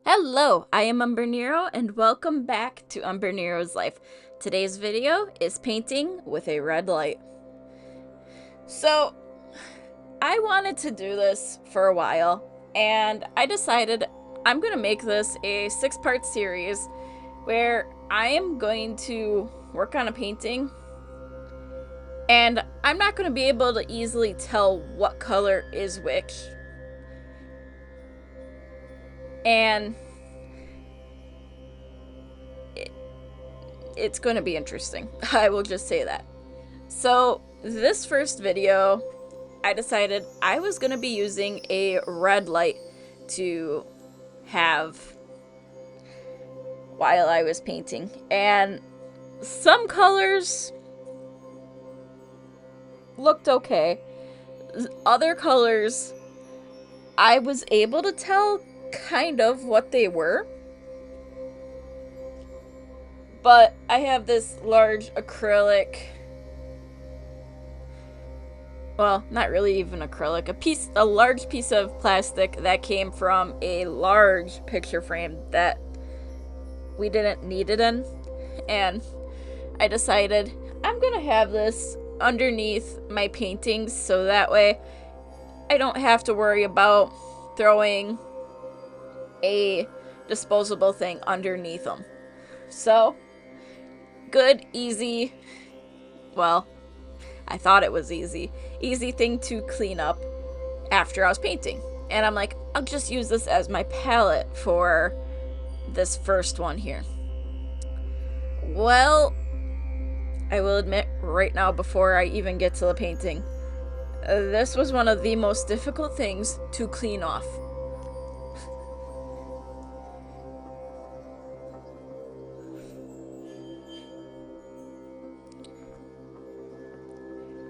Hello, I am Umbrenero and welcome back to Umbrenero's Life. Today's video is painting with a red light. So, I wanted to do this for a while and I decided I'm going to make this a 6-part series where I am going to work on a painting and I'm not going to be able to easily tell what color is which. And it's going to be interesting. I will just say that. So, this first video, I decided I was going to be using a red light to have while I was painting. And some colors looked okay. Other colors, I was able to tell kind of what they were. But I have this large acrylic, well, not really even acrylic, a large piece of plastic that came from a large picture frame that we didn't need it in. And I decided I'm gonna have this underneath my paintings so that way I don't have to worry about throwing a disposable thing underneath them. So, good, easy, well, I thought it was easy thing to clean up after I was painting. And I'm like, I'll just use this as my palette for this first one here. Well, I will admit right now before I even get to the painting, this was one of the most difficult things to clean off.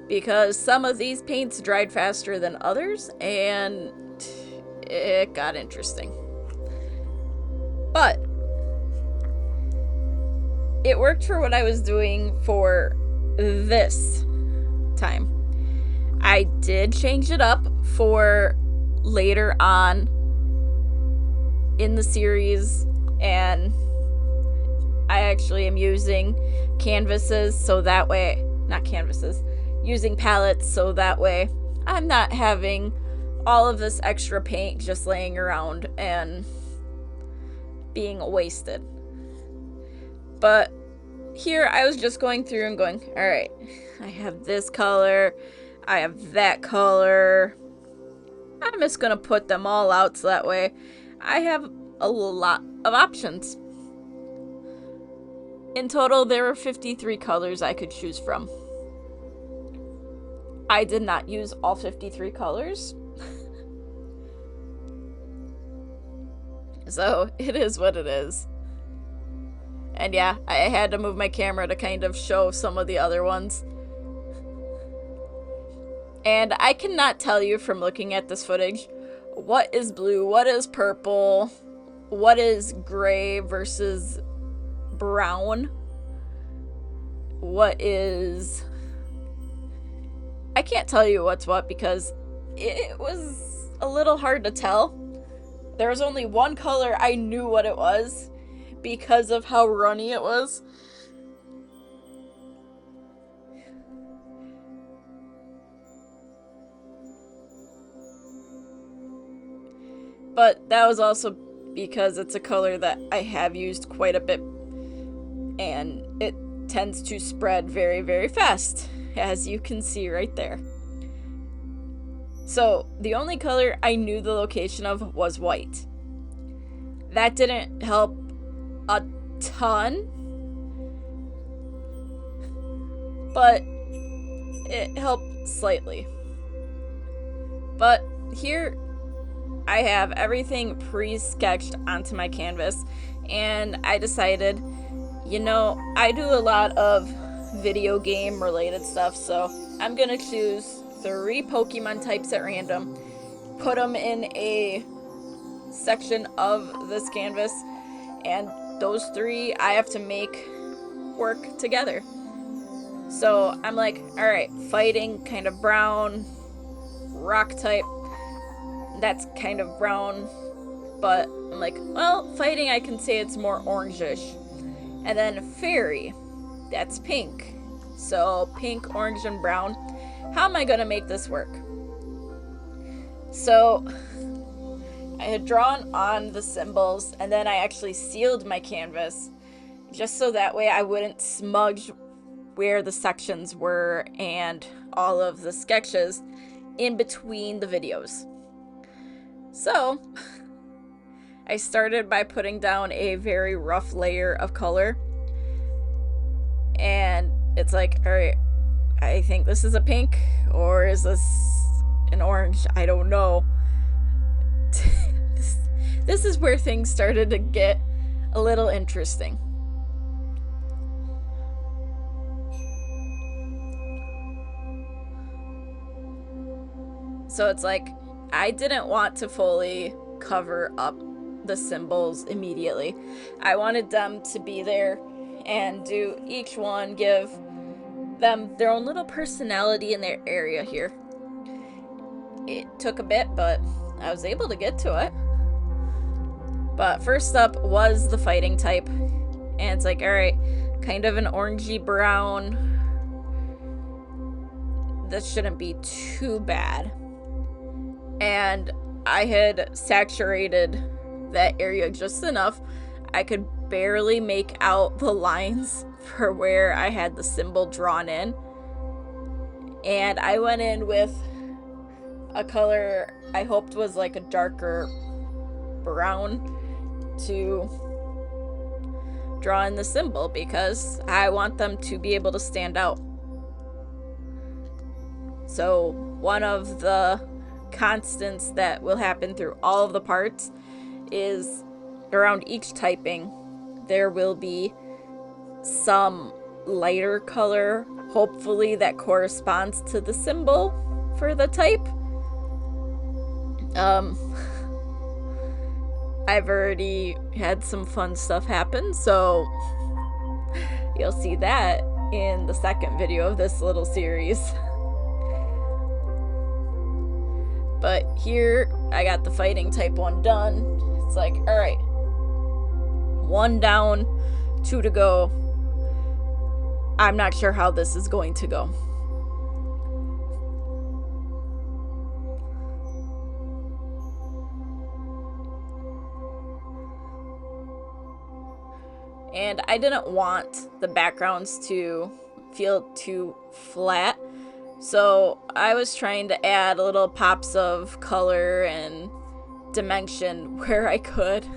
Because some of these paints dried faster than others, and it got interesting. But it worked for what I was doing for this time. I did change it up for later on in the series, and I actually am using canvases so that way, not canvases, using palettes so that way I'm not having all of this extra paint just laying around and being wasted. But here I was just going through and going, alright, I have this color, I have that color. I'm just gonna put them all out so that way I have a lot of options. In total, there were 53 colors I could choose from. I did not use all 53 colors. So, it is what it is. And yeah, I had to move my camera to kind of show some of the other ones. And I cannot tell you from looking at this footage what is blue, what is purple, what is gray versus brown, what is... I can't tell you what's what because it was a little hard to tell. There was only one color I knew what it was because of how runny it was. But that was also because it's a color that I have used quite a bit and it tends to spread very, very fast, as you can see right there. So, the only color I knew the location of was white. That didn't help a ton, but it helped slightly. But here I have everything pre-sketched onto my canvas, and I decided, you know, I do a lot of video game related stuff, so I'm gonna choose 3 Pokemon types at random, put them in a section of this canvas, and those 3 I have to make work together. So I'm like, alright, fighting, kind of brown, rock type, that's kind of brown, but I'm like, well, fighting, I can say it's more orangish. And then fairy, that's pink. So pink, orange, and brown. How am I gonna make this work? So I had drawn on the symbols, and then I actually sealed my canvas just so that way I wouldn't smudge where the sections were and all of the sketches in between the videos. So I started by putting down a very rough layer of color, and it's like, all right, I think this is a pink, or is this an orange? I don't know. This is where things started to get a little interesting. So it's like, I didn't want to fully cover up the symbols immediately. I wanted them to be there and do each one, give them their own little personality in their area here. It took a bit, but I was able to get to it. But first up was the fighting type. And it's like, alright, kind of an orangey brown. This shouldn't be too bad. And I had saturated that area just enough. I could barely make out the lines for where I had the symbol drawn in. And I went in with a color I hoped was like a darker brown to draw in the symbol, because I want them to be able to stand out. So one of the constants that will happen through all of the parts is around each typing there will be some lighter color, hopefully that corresponds to the symbol for the type. I've already had some fun stuff happen, so you'll see that in the second video of this little series. But here, I got the fighting type one done. It's like, alright, 1 down, 2 to go. I'm not sure how this is going to go. And I didn't want the backgrounds to feel too flat, so I was trying to add little pops of color and dimension where I could.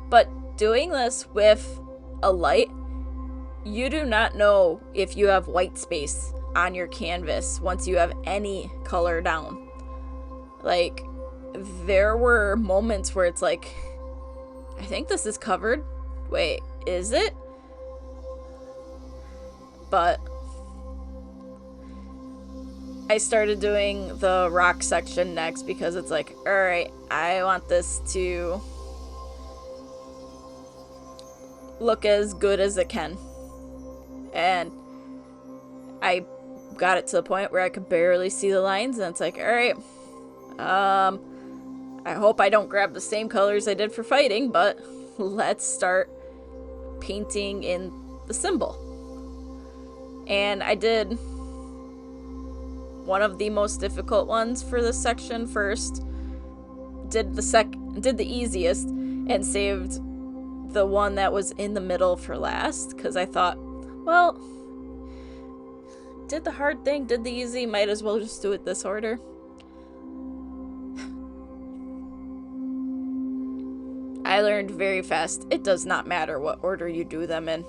But doing this with a light, you do not know if you have white space on your canvas once you have any color down. Like, there were moments where it's like, I think this is covered. Wait, is it? But I started doing the rock section next because it's like, alright, I want this to look as good as it can. And I got it to the point where I could barely see the lines, and it's like, alright, I hope I don't grab the same colors I did for fighting, but let's start painting in the symbol. And I did one of the most difficult ones for this section first, did the easiest, and saved the one that was in the middle for last, because I thought, well, did the hard thing, did the easy, might as well just do it this order. I learned very fast, it does not matter what order you do them in.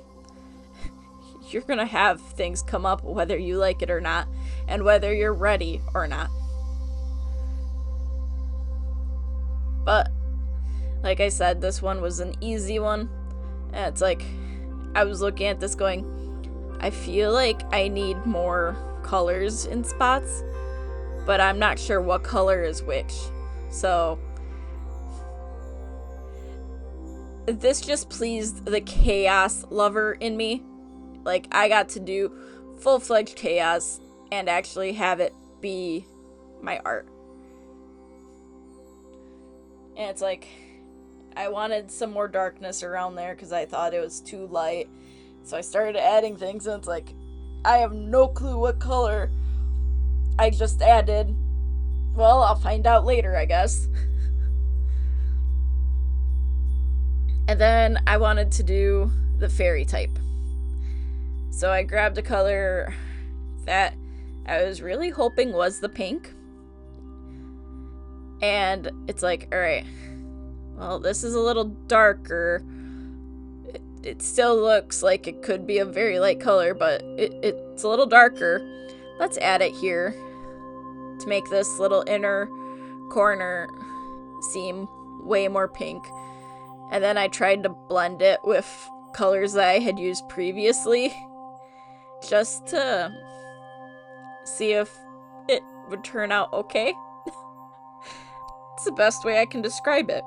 You're gonna have things come up whether you like it or not, and whether you're ready or not. But, like I said, this one was an easy one. And it's like, I was looking at this going, I feel like I need more colors in spots, but I'm not sure what color is which. So this just pleased the chaos lover in me. Like, I got to do full-fledged chaos and actually have it be my art. And it's like, I wanted some more darkness around there because I thought it was too light. So I started adding things, and it's like, I have no clue what color I just added. Well, I'll find out later, I guess. And then I wanted to do the fairy type. So I grabbed a color that I was really hoping was the pink. And it's like, alright, well, this is a little darker. It still looks like it could be a very light color, but it's a little darker. Let's add it here to make this little inner corner seem way more pink. And then I tried to blend it with colors that I had used previously just to see if it would turn out okay. It's the best way I can describe it.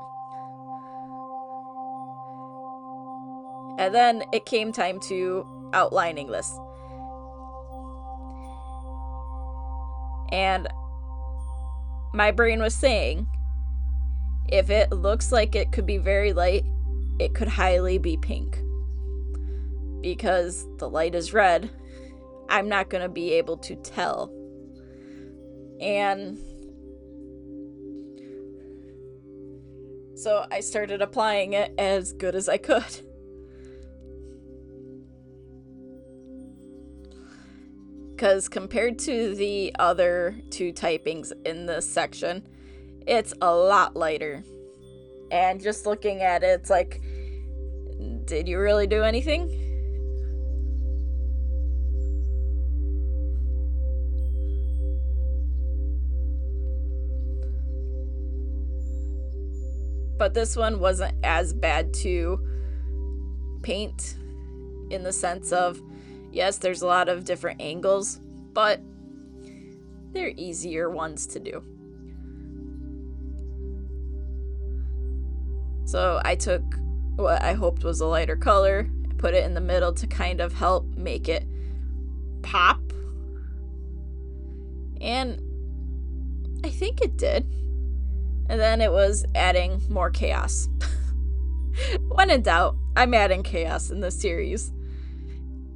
And then it came time to outlining this. And my brain was saying, if it looks like it could be very light, it could highly be pink. Because the light is red, I'm not going to be able to tell. And so I started applying it as good as I could. Because compared to the other two typings in this section, it's a lot lighter. And just looking at it, it's like, did you really do anything? But this one wasn't as bad to paint in the sense of, yes, there's a lot of different angles, but they're easier ones to do. So I took what I hoped was a lighter color, put it in the middle to kind of help make it pop. And I think it did. And then it was adding more chaos. When in doubt, I'm adding chaos in this series.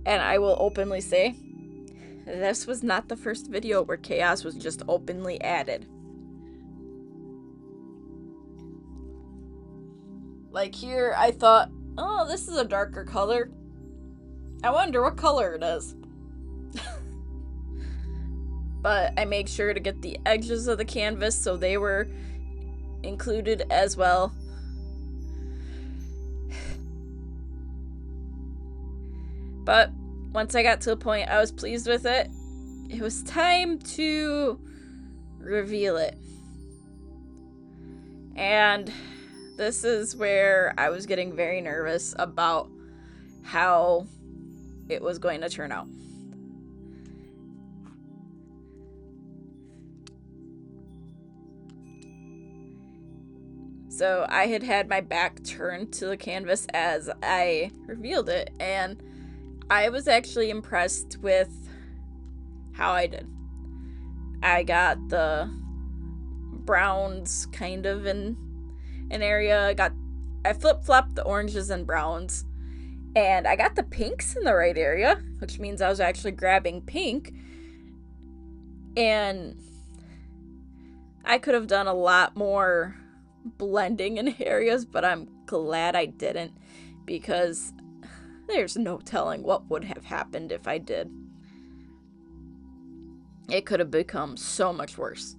And I will openly say, this was not the first video where chaos was just openly added. Like here, I thought, oh, this is a darker color. I wonder what color it is. But I made sure to get the edges of the canvas so they were included as well. But once I got to a point I was pleased with it, it was time to reveal it. And this is where I was getting very nervous about how it was going to turn out. So I had my back turned to the canvas as I revealed it, and I was actually impressed with how I did. I got the browns kind of in an area. I flip-flopped the oranges and browns, and I got the pinks in the right area, which means I was actually grabbing pink. And I could have done a lot more blending in areas, but I'm glad I didn't, because there's no telling what would have happened if I did. It could have become so much worse.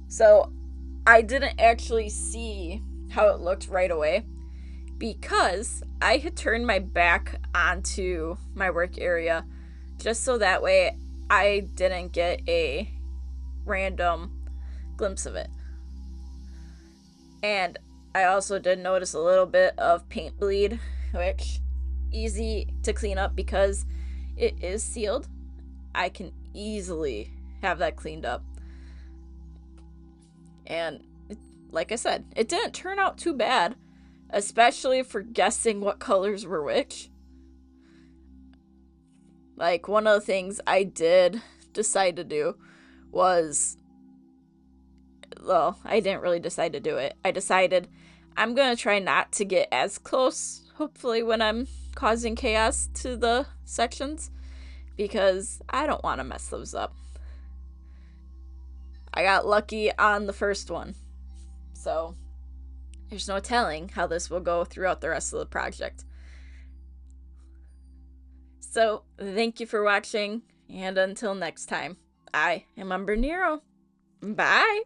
So I didn't actually see how it looked right away because I had turned my back onto my work area just so that way I didn't get a random glimpse of it. And I also did notice a little bit of paint bleed, which easy to clean up because it is sealed. I can easily have that cleaned up. And like I said, it didn't turn out too bad, especially for guessing what colors were which. Like, one of the things I did decide to do was, well, I didn't really decide to do it. I decided I'm going to try not to get as close, hopefully, when I'm causing chaos to the sections, because I don't want to mess those up. I got lucky on the first one, so there's no telling how this will go throughout the rest of the project. So, thank you for watching, and until next time, I am Umbrenero. Bye!